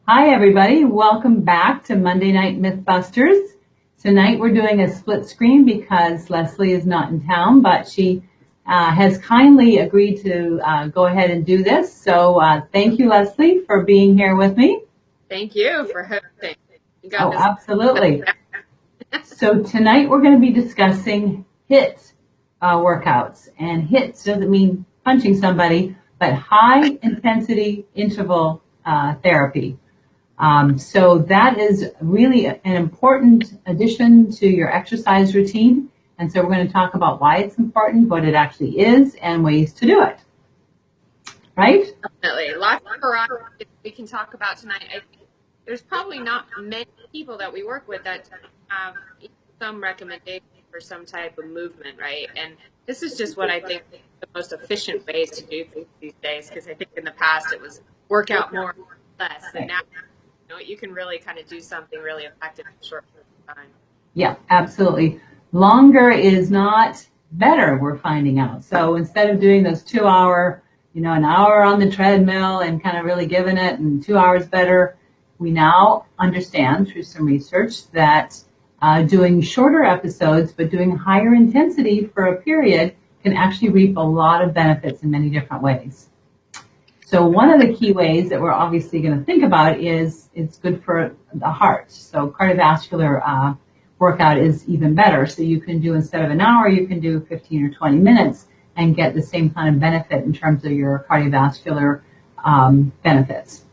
Hi, everybody. Welcome back to Monday Night Mythbusters. Tonight we're doing a split screen because Leslie is not in town, but she has kindly agreed to go ahead and do this. So thank you, Leslie, for being here with me. Thank you for hosting. You got Oh, this. absolutely. So tonight we're going to be discussing HIIT workouts. And HIIT doesn't mean punching somebody, but high intensity interval therapy. So that is really an important addition to your exercise routine. And so we're going to talk about why it's important, what it actually is, and ways to do it. Right? Definitely. Lots of variety we can talk about tonight. I think there's probably not many people that we work with that have some recommendation for some type of movement, right? And this is just what I think the most efficient ways to do things these days, because I think in the past it was work out more, less. And now you can really kind of do something really effective in a short time. Yeah, absolutely. Longer is not better, we're finding out. So instead of doing those 2 hour, an hour on the treadmill and kind of really giving it and 2 hours better, we now understand through some research that doing shorter episodes, but doing higher intensity for a period can actually reap a lot of benefits in many different ways. So one of the key ways that we're obviously going to think about is it's good for the heart. So cardiovascular workout is even better. So you can do, instead of an hour, you can do 15 or 20 minutes and get the same kind of benefit in terms of your cardiovascular benefits.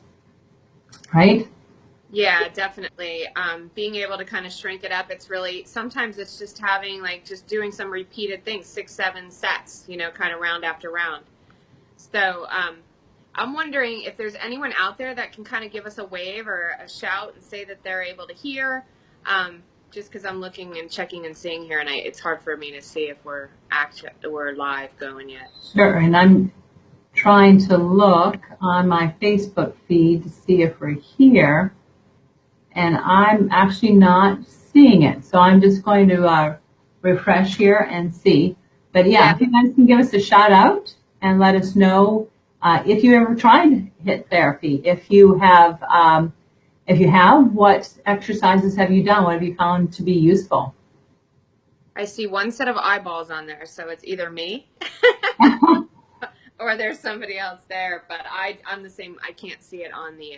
Right? Yeah, definitely. Being able to kind of shrink it up, it's really, sometimes it's just having just doing some repeated things, 6, 7 sets, kind of round after round. So I'm wondering if there's anyone out there that can kind of give us a wave or a shout and say that they're able to hear, just because I'm looking and checking and seeing here, and it's hard for me to see if we're live going yet. Sure, and I'm trying to look on my Facebook feed to see if we're here, and I'm actually not seeing it. So I'm just going to refresh here and see. But yeah, if you guys can give us a shout out and let us know if you ever tried HIIT therapy. If you have, what exercises have you done? What have you found to be useful? I see one set of eyeballs on there, so it's either me or there's somebody else there. But I'm the same. I can't see it on the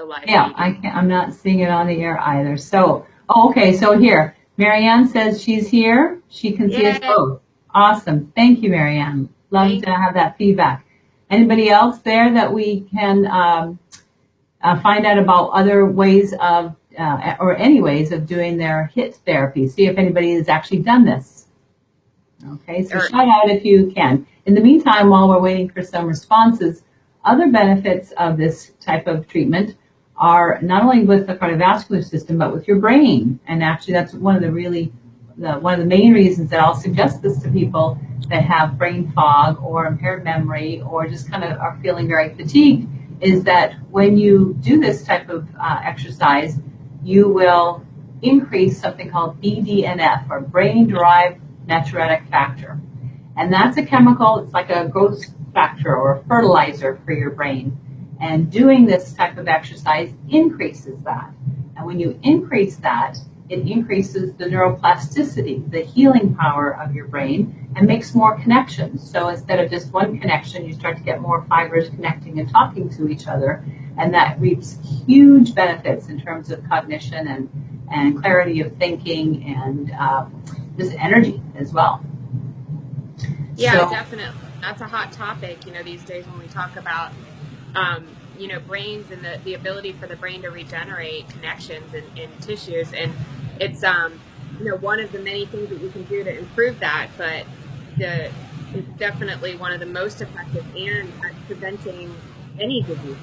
live. Yeah, I'm not seeing it on the air either. So, okay. So here, Marianne says she's here. She can see us both. Awesome. Thank you, Marianne. Love to have that feedback. Anybody else there that we can find out about other ways of, or any ways of doing their HIIT therapy? See if anybody has actually done this. Okay, so shout out if you can. In the meantime, while we're waiting for some responses, other benefits of this type of treatment are not only with the cardiovascular system, but with your brain. And actually, that's one of the main reasons that I'll suggest this to people that have brain fog or impaired memory or just kind of are feeling very fatigued, is that when you do this type of exercise, you will increase something called BDNF, or brain-derived natriuretic factor. And that's a chemical, it's like a growth factor or a fertilizer for your brain. And doing this type of exercise increases that. And when you increase that, it increases the neuroplasticity, the healing power of your brain, and makes more connections. So instead of just one connection, you start to get more fibers connecting and talking to each other. And that reaps huge benefits in terms of cognition and clarity of thinking and just energy as well. Yeah, definitely. That's a hot topic, these days when we talk about, brains and the ability for the brain to regenerate connections in tissues. And it's, one of the many things that you can do to improve that, but it's definitely one of the most effective and at preventing any disease.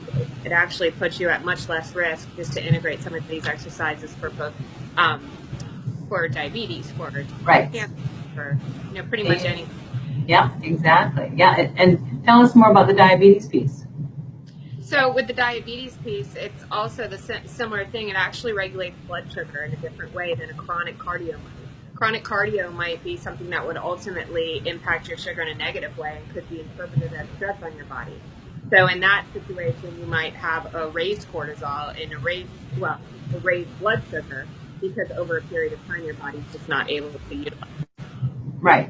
It actually puts you at much less risk just to integrate some of these exercises for both, for diabetes, for cancer, for, pretty much anything. Yeah, exactly. Yeah, and tell us more about the diabetes piece. So with the diabetes piece, it's also the similar thing. It actually regulates blood sugar in a different way than a chronic cardio might. Chronic cardio might be something that would ultimately impact your sugar in a negative way and could be interpreted as stress on your body. So in that situation, you might have a raised cortisol and a raised blood sugar, because over a period of time, your body's just not able to utilize. Right.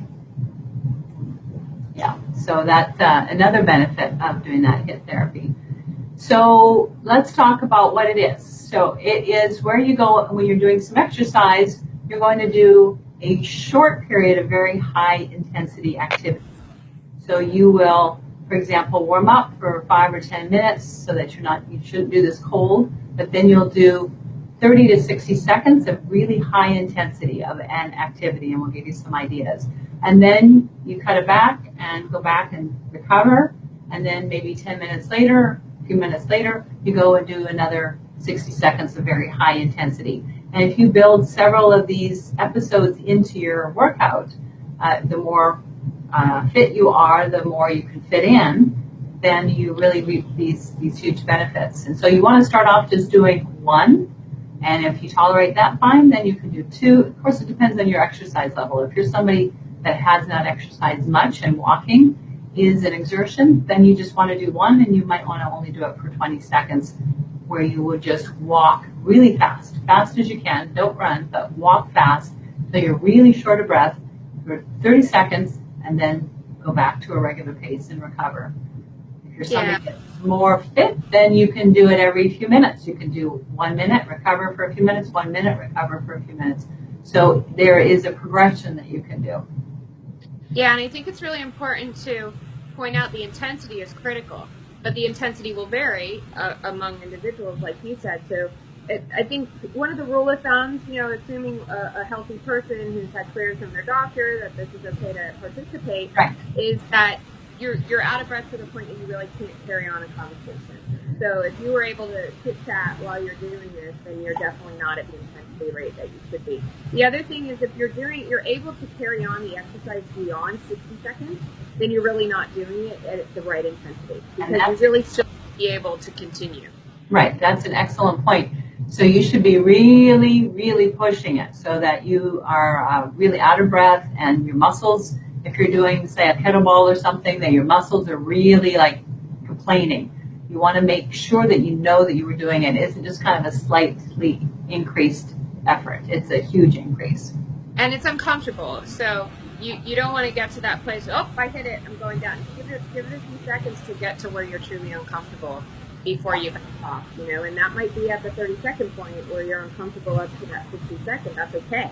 Yeah. So that's another benefit of doing that HIIT therapy. So let's talk about what it is. So it is where you go when you're doing some exercise, you're going to do a short period of very high intensity activity. So you will, for example, warm up for 5 or 10 minutes so that you shouldn't do this cold, but then you'll do 30 to 60 seconds of really high intensity of an activity, and we'll give you some ideas. And then you cut it back and go back and recover, and then maybe 10 minutes later, a few minutes later, you go and do another 60 seconds of very high intensity. And if you build several of these episodes into your workout, the more fit you are, the more you can fit in, then you really reap these huge benefits. And so you want to start off just doing one, and if you tolerate that, fine, then you can do two. Of course, it depends on your exercise level. If you're somebody that has not exercised much and walking is an exertion, then you just want to do one, and you might want to only do it for 20 seconds, where you would just walk really fast as you can. Don't run, but walk fast so you're really short of breath for 30 seconds, and then go back to a regular pace and recover. If you're somebody that's more fit, then you can do it every few minutes. You can do 1 minute, recover for a few minutes, 1 minute, recover for a few minutes. So there is a progression that you can do. Yeah, and I think it's really important to point out the intensity is critical, but the intensity will vary among individuals, like you said. So I think one of the rule of thumbs, assuming a healthy person who's had clearance from their doctor that this is okay to participate, right, is that you're out of breath to the point that you really can't carry on a conversation. So if you were able to chit chat while you're doing this, then you're definitely not at the intensity rate that you should be. The other thing is, if you're able to carry on the exercise beyond 60 seconds, then you're really not doing it at the right intensity, because you really should be able to continue. Right, that's an excellent point. So you should be really, really pushing it so that you are really out of breath, and your muscles, if you're doing, say, a kettlebell or something, that your muscles are really like complaining. You want to make sure that you know that you were doing it. It isn't just kind of a slightly increased effort. It's a huge increase. And it's uncomfortable. So you don't want to get to that place, oh, I hit it, I'm going down. Give it a few seconds to get to where you're truly uncomfortable before you back off, and that might be at the 30-second point where you're uncomfortable up to that 60 seconds. That's okay.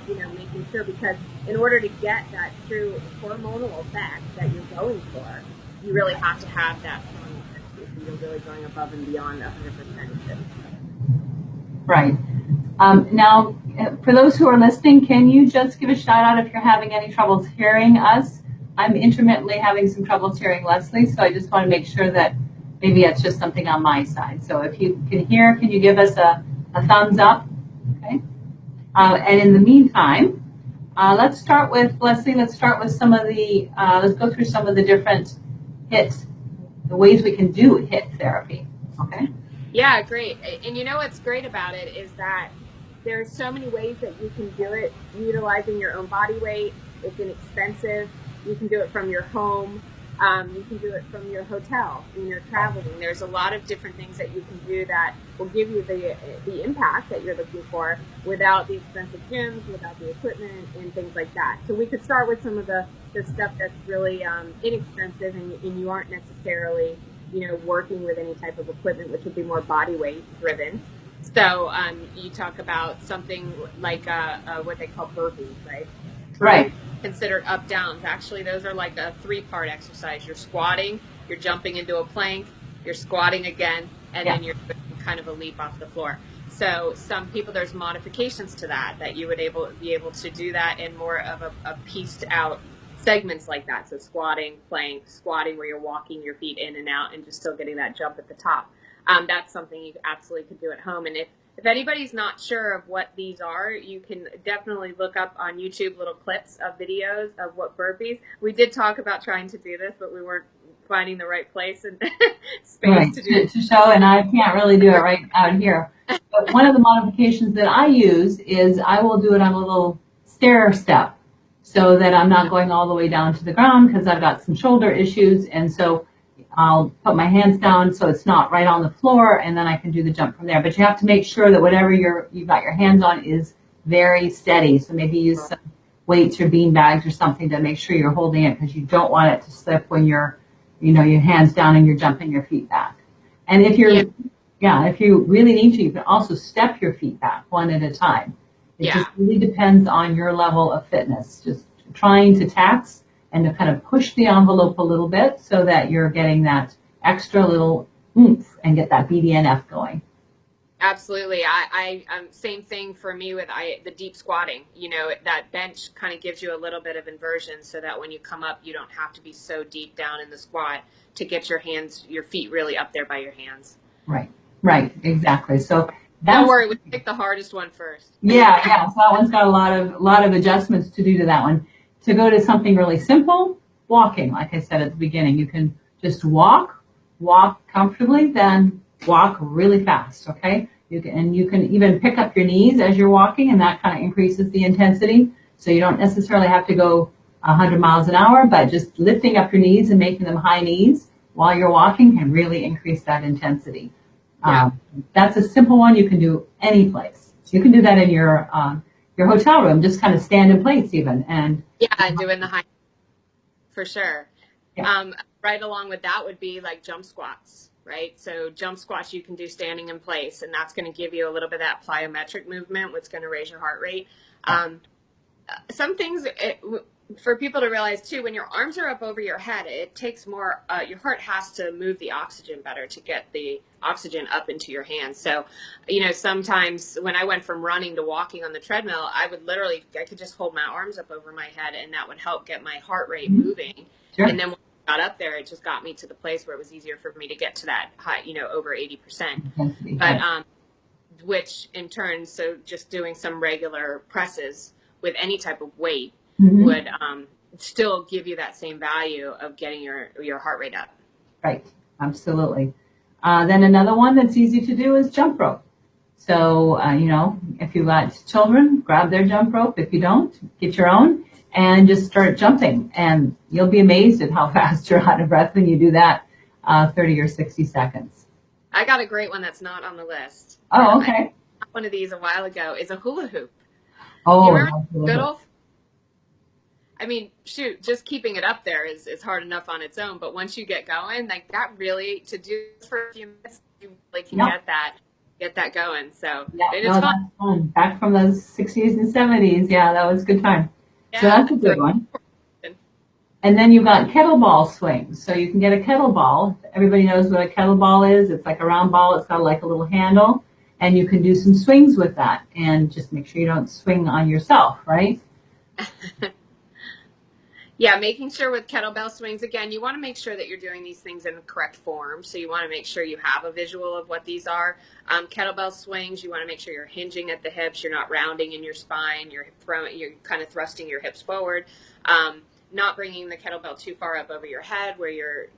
Making sure, because in order to get that true hormonal effect that you're going for, you really have to have that strong intensity. So you're really going above and beyond 100%. Right. Now, for those who are listening, can you just give a shout out if you're having any troubles hearing us? I'm intermittently having some troubles hearing Leslie, so I just want to make sure that maybe it's just something on my side. So if you can hear, can you give us a thumbs up? Okay. And in the meantime, let's start with, Leslie, let's go through some of the different HIIT, the ways we can do HIIT therapy. Okay. Yeah, great. And what's great about it is that there's so many ways that you can do it utilizing your own body weight. It's inexpensive. You can do it from your home. You can do it from your hotel when you're traveling. There's a lot of different things that you can do that will give you the impact that you're looking for without the expensive gyms, without the equipment, and things like that. So we could start with some of the stuff that's really inexpensive, and you aren't necessarily working with any type of equipment, which would be more body weight driven. So you talk about something like what they call burpees, right? Right. Considered up downs. Actually, those are like a 3-part exercise. You're squatting, you're jumping into a plank, you're squatting again, and then you're doing kind of a leap off the floor. So some people, there's modifications to that you would be able to do that in more of a pieced out segments like that. So squatting, plank, squatting where you're walking your feet in and out and just still getting that jump at the top. That's something you absolutely could do at home. And if anybody's not sure of what these are, you can definitely look up on YouTube little clips of videos of what burpees. We did talk about trying to do this, but we weren't finding the right place and space to show, and I can't really do it right out here. But one of the modifications that I use is I will do it on a little stair step so that I'm not going all the way down to the ground, because I've got some shoulder issues. And so I'll put my hands down so it's not right on the floor, and then I can do the jump from there. But you have to make sure that whatever you've got your hands on is very steady. So maybe use some weights or bean bags or something to make sure you're holding it, because you don't want it to slip when you're, your hands down and you're jumping your feet back. And if if you really need to, you can also step your feet back one at a time. It just really depends on your level of fitness. Just trying to tax and to kind of push the envelope a little bit so that you're getting that extra little oomph and get that BDNF going. Absolutely. I same thing for me with the deep squatting. That bench kind of gives you a little bit of inversion so that when you come up, you don't have to be so deep down in the squat to get your feet really up there by your hands. Right, exactly. So don't worry, we pick the hardest one first. Yeah. So that one's got a lot of adjustments to do to that one. To go to something really simple, walking, like I said at the beginning, you can just walk comfortably, then walk really fast. Okay. You can even pick up your knees as you're walking, and that kind of increases the intensity. So you don't necessarily have to go 100 miles an hour, but just lifting up your knees and making them high knees while you're walking can really increase that intensity. That's a simple one you can do any place. You can do that in your hotel room, just kind of stand in place even. And doing the high, for sure. Yeah. Right along with that would be like jump squats, right? So jump squats you can do standing in place, and that's going to give you a little bit of that plyometric movement, which is going to raise your heart rate. Some things for people to realize too, when your arms are up over your head, it takes more, your heart has to move the oxygen better to get the oxygen up into your hands. So, sometimes when I went from running to walking on the treadmill, I could just hold my arms up over my head, and that would help get my heart rate moving. Sure. And then when I got up there, it just got me to the place where it was easier for me to get to that high, over 80%. But, which in turn, so just doing some regular presses with any type of weight would still give you that same value of getting your heart rate up. Right, absolutely. Then another one that's easy to do is jump rope. So, if you've got children, grab their jump rope. If you don't, get your own and just start jumping. And you'll be amazed at how fast you're out of breath when you do that 30 or 60 seconds. I got a great one that's not on the list. Oh, okay. One of these a while ago is a hula hoop. Oh, you remember good old? I mean, shoot, just keeping it up there is hard enough on its own. But once you get going, like that really, to do for a few minutes, you really can get that going. So it's fun. That's fun. Back from those 60s and 70s. Yeah, that was a good time. Yeah, so that's a good one. And then you've got kettlebell swings. So you can get a kettlebell. Everybody knows what a kettlebell is. It's like a round ball. It's got like a little handle. And you can do some swings with that. And just make sure you don't swing on yourself, right? Yeah, making sure with kettlebell swings, again, you want to make sure that you're doing these things in the correct form. So you want to make sure you have a visual of what these are. Kettlebell swings, you want to make sure you're hinging at the hips. You're not rounding in your spine. You're kind of thrusting your hips forward. Not bringing the kettlebell too far up over your head where you're,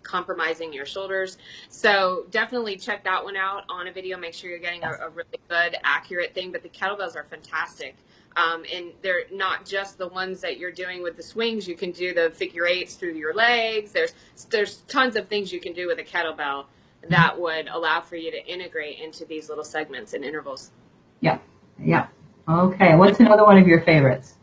compromising your shoulders. So definitely check that one out on a video. Make sure you're getting a really good, accurate thing. But the kettlebells are fantastic. And they're not just the ones that you're doing with the swings. You can do the figure eights through your legs. There's tons of things you can do with a kettlebell that would allow for you to integrate into these little segments and intervals. Yeah. Okay. What's another one of your favorites?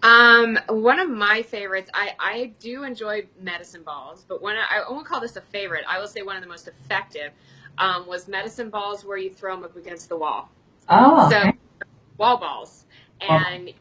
One of my favorites, I do enjoy medicine balls, but I won't call this a favorite. I will say one of the most effective was medicine balls where you throw them up against the wall. Oh, okay. So wall balls. And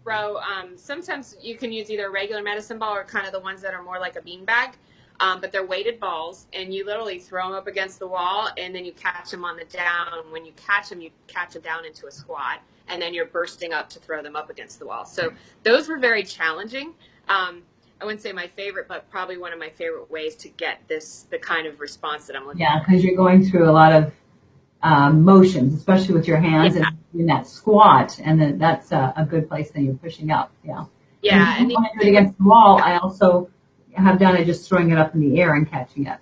throw, sometimes you can use either a regular medicine ball or kind of the ones that are more like a beanbag, but they're weighted balls, and you literally throw them up against the wall, and then you catch them on the down. When you catch them down into a squat, and then you're bursting up to throw them up against the wall. So those were very challenging. I wouldn't say my favorite, but probably one of my favorite ways to get the kind of response that I'm looking for. Yeah, because you're going through a lot of motions, especially with your hands and in that squat, and then that's a good place that you're pushing up. Yeah. And when I do it against the wall, I also have done it just throwing it up in the air and catching it.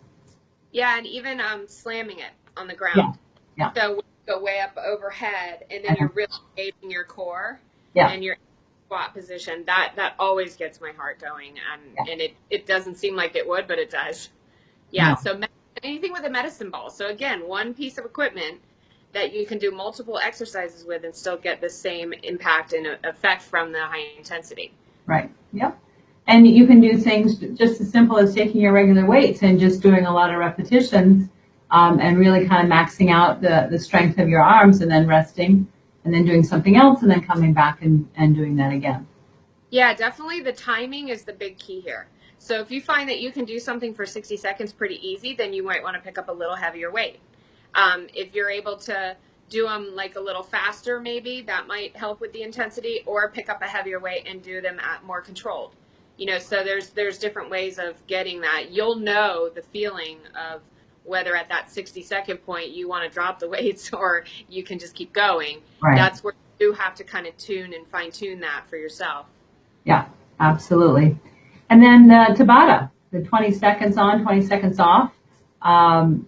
Yeah, and even slamming it on the ground. Yeah. So you go way up overhead, and then you're really engaging your core and your squat position. That always gets my heart going, and it doesn't seem like it would, but it does. Yeah. No. So anything with a medicine ball. So again, one piece of equipment that you can do multiple exercises with and still get the same impact and effect from the high intensity. Right. Yep. And you can do things just as simple as taking your regular weights and just doing a lot of repetitions, and really kind of maxing out the strength of your arms and then resting and then doing something else and then coming back and doing that again. Yeah, definitely the timing is the big key here. So if you find that you can do something for 60 seconds pretty easy, then you might want to pick up a little heavier weight. If you're able to do them like a little faster, maybe that might help with the intensity, or pick up a heavier weight and do them at more controlled. So there's different ways of getting that. You'll know the feeling of whether at that 60-second point you want to drop the weights or you can just keep going. Right. That's where you have to kind of tune and fine tune that for yourself. Yeah, absolutely. And then Tabata, the 20 seconds on, 20 seconds off,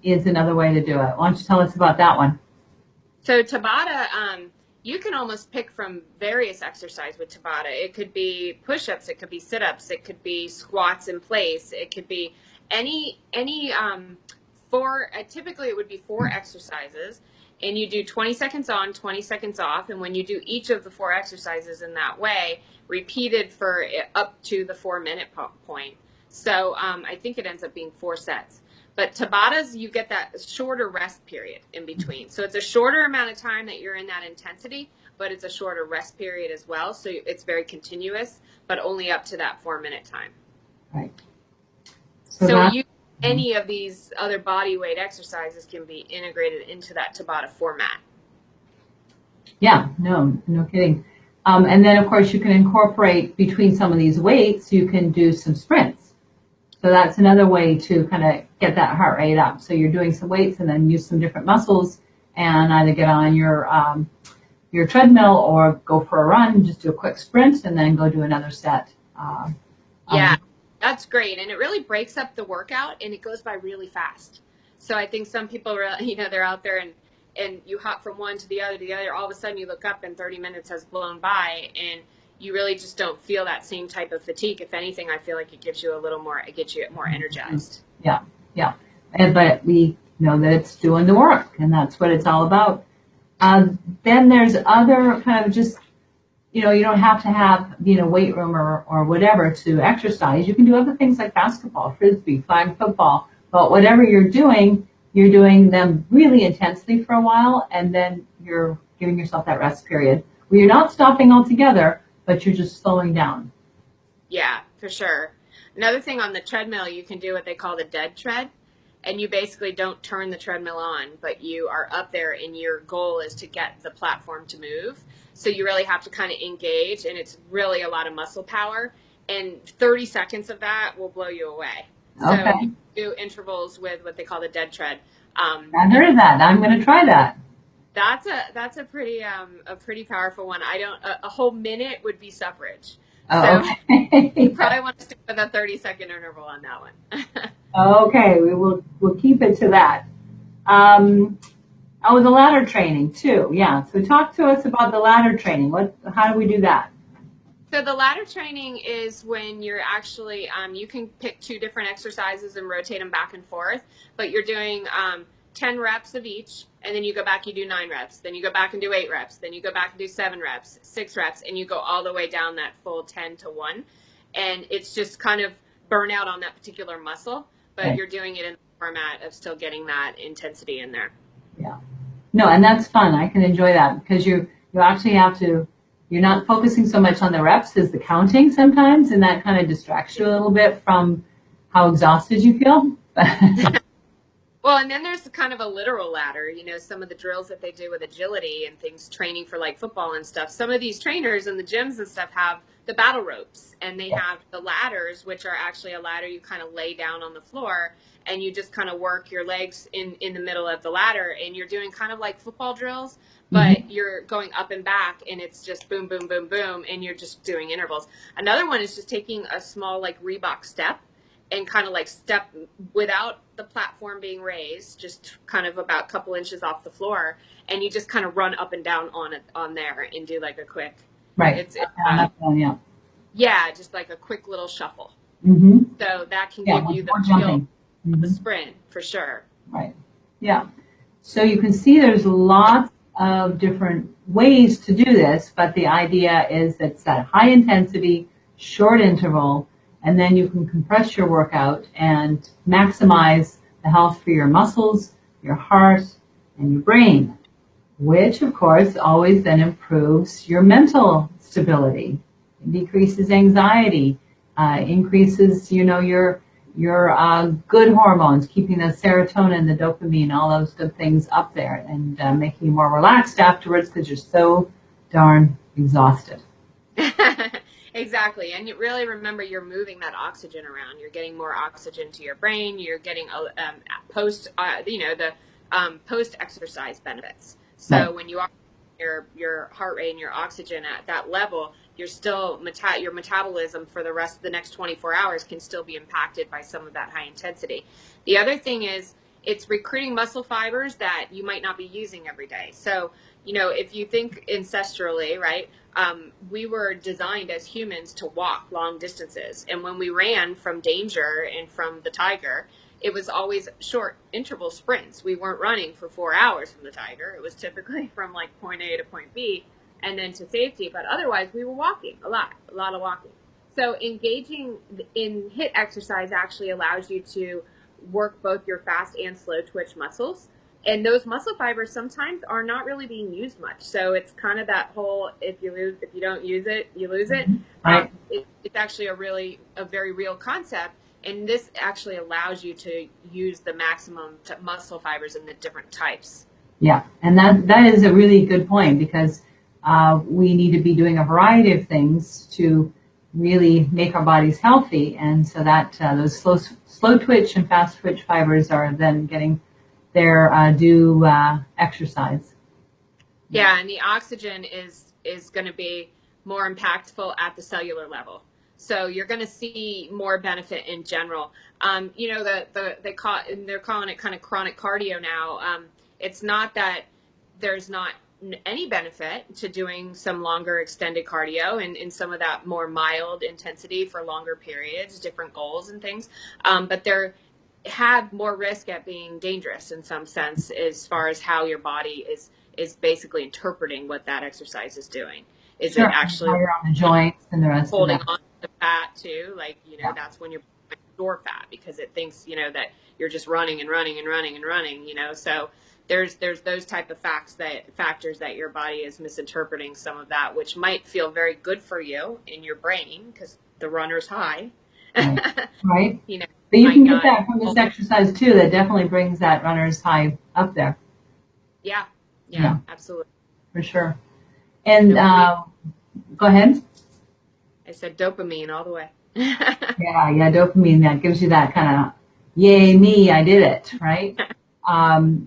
is another way to do it. Why don't you tell us about that one? So Tabata, you can almost pick from various exercise with Tabata. It could be push-ups, it could be sit-ups, it could be squats in place, it could be any typically it would be 4 exercises, and you do 20 seconds on, 20 seconds off, and when you do each of the 4 exercises in that way, repeated for up to the 4-minute point. So I think it ends up being 4 sets. But Tabatas, you get that shorter rest period in between. So it's a shorter amount of time that you're in that intensity, but it's a shorter rest period as well. So it's very continuous, but only up to that 4-minute time. Right. So any of these other body weight exercises can be integrated into that Tabata format. Yeah, no kidding. And then, of course, you can incorporate between some of these weights, you can do some sprints. So that's another way to kind of get that heart rate up. So you're doing some weights and then use some different muscles and either get on your treadmill or go for a run, just do a quick sprint and then go do another set. Yeah, that's great. And it really breaks up the workout and it goes by really fast. So I think some people, they're out there and you hop from one to the other, all of a sudden you look up and 30 minutes has blown by and you really just don't feel that same type of fatigue. If anything, I feel like it gets you more energized. Yeah. But we know that it's doing the work and that's what it's all about. Then there's other kind of just, you don't have to have, weight room or whatever to exercise. You can do other things like basketball, frisbee, flag football, but whatever you're doing them really intensely for a while, and then you're giving yourself that rest period where you're not stopping altogether, but you're just slowing down. Yeah, for sure. Another thing on the treadmill, you can do what they call the dead tread. And you basically don't turn the treadmill on, but you are up there and your goal is to get the platform to move. So you really have to kind of engage, and it's really a lot of muscle power. And 30 seconds of that will blow you away. Okay. So you do intervals with what they call the dead tread. I heard of that. I'm going to try that. That's a pretty powerful one. A whole minute would be suffrage. Oh, okay. You probably want to stick with a 30-second interval on that one. Okay, we'll keep it to that. The ladder training too. Yeah. So talk to us about the ladder training. How do we do that? So the ladder training is when you're actually, you can pick 2 different exercises and rotate them back and forth, but you're doing 10 reps of each, and then you go back, you do 9 reps, then you go back and do 8 reps, then you go back and do 7 reps, 6 reps, and you go all the way down that full 10 to 1. And it's just kind of burnout on that particular muscle, but Right. You're doing it in the format of still getting that intensity in there. Yeah. No, and that's fun. I can enjoy that because you actually have to, you're not focusing so much on the reps as the counting sometimes, and that kind of distracts you a little bit from how exhausted you feel. Well, and then there's kind of a literal ladder, some of the drills that they do with agility and things, training for like football and stuff. Some of these trainers in the gyms and stuff have the battle ropes, and they have the ladders, which are actually a ladder you kind of lay down on the floor and you just kind of work your legs in the middle of the ladder, and you're doing kind of like football drills, but you're going up and back, and it's just boom, boom, boom, boom, and you're just doing intervals. Another one is just taking a small like Reebok step and kind of like step without the platform being raised, just kind of about a couple inches off the floor, and you just kind of run up and down on there and do like a quick, Right. Yeah, just like a quick little shuffle. Mm-hmm. So that can give you the jumping. the sprint for sure. Right. Yeah. So you can see there's lots of different ways to do this, but the idea is it's that high intensity, short interval, and then you can compress your workout and maximize the health for your muscles, your heart, and your brain, which of course always then improves your mental stability. It decreases anxiety, increases, your good hormones, keeping the serotonin, the dopamine, all those good things up there, and making you more relaxed afterwards because you're so darn exhausted. Exactly. And you really remember you're moving that oxygen around. You're getting more oxygen to your brain. You're getting post exercise benefits. So Right. when you are your heart rate and your oxygen at that level, you're still your metabolism for the rest of the next 24 hours can still be impacted by some of that high intensity. The other thing is it's recruiting muscle fibers that you might not be using every day. So, if you think ancestrally, right, we were designed as humans to walk long distances. And when we ran from danger and from the tiger, it was always short interval sprints. We weren't running for 4 hours from the tiger. It was typically from like point A to point B and then to safety. But otherwise, we were walking a lot of walking. So engaging in HIIT exercise actually allows you to work both your fast and slow twitch muscles. And those muscle fibers sometimes are not really being used much. So it's kind of that whole, if you don't use it, you lose it. Right. It's actually a very real concept. And this actually allows you to use the maximum muscle fibers in the different types. Yeah, and that is a really good point, because we need to be doing a variety of things to really make our bodies healthy, and so that those slow twitch and fast twitch fibers are then getting their due exercise. Yeah, and the oxygen is going to be more impactful at the cellular level. So you're going to see more benefit in general. They're calling it kind of chronic cardio now. It's not that there's not any benefit to doing some longer extended cardio and some of that more mild intensity for longer periods, different goals and things. But they're have more risk at being dangerous in some sense, as far as how your body is basically interpreting what that exercise is doing. Is Sure. it actually on the joints and the rest holding of that. on to the fat too? Like, Yeah. that's when you're store fat, because it thinks, that you're just running and running and running and running, so there's those type of factors that your body is misinterpreting some of that, which might feel very good for you in your brain because the runner's high. Right. But you can get that from this well, exercise too. That definitely brings that runner's high up there. Yeah, absolutely. For sure. And go ahead. I said dopamine all the way. Yeah, dopamine, that gives you that kind of, yay me, I did it, right?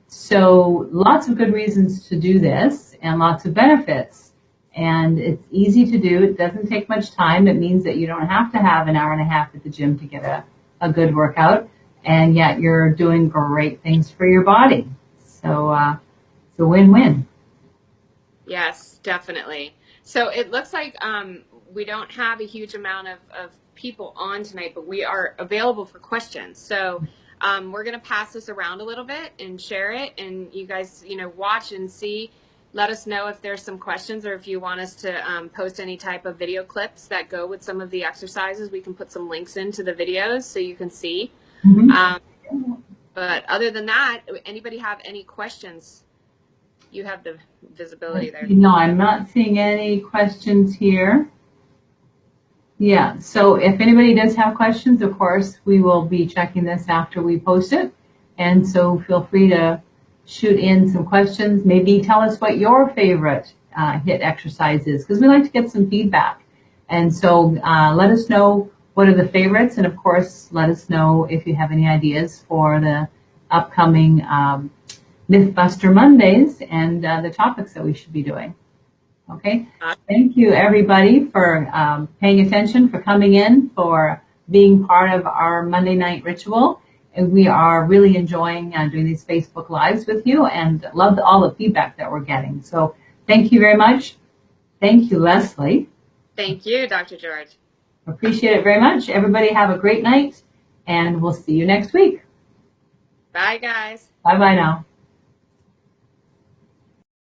So lots of good reasons to do this and lots of benefits. And it's easy to do. It doesn't take much time. It means that you don't have to have an hour and a half at the gym to get a good workout. And yet you're doing great things for your body. So it's a win-win. Yes, definitely. So it looks like we don't have a huge amount of people on tonight, but we are available for questions. So we're going to pass this around a little bit and share it, and you guys, watch and see. Let us know if there's some questions, or if you want us to post any type of video clips that go with some of the exercises. We can put some links into the videos so you can see. Mm-hmm. But other than that, anybody have any questions? You have the visibility there. No, I'm not seeing any questions here. Yeah, so if anybody does have questions, of course, we will be checking this after we post it. And so feel free to shoot in some questions. Maybe tell us what your favorite HIIT exercise is, because we like to get some feedback. And so let us know what are the favorites. And of course, let us know if you have any ideas for the upcoming Mythbuster Mondays and the topics that we should be doing. Okay. Thank you, everybody, for paying attention, for coming in, for being part of our Monday night ritual. And we are really enjoying doing these Facebook Lives with you, and love all the feedback that we're getting. So thank you very much. Thank you, Leslie. Thank you, Dr. George. Appreciate it very much. Everybody have a great night, and we'll see you next week. Bye, guys. Bye-bye now.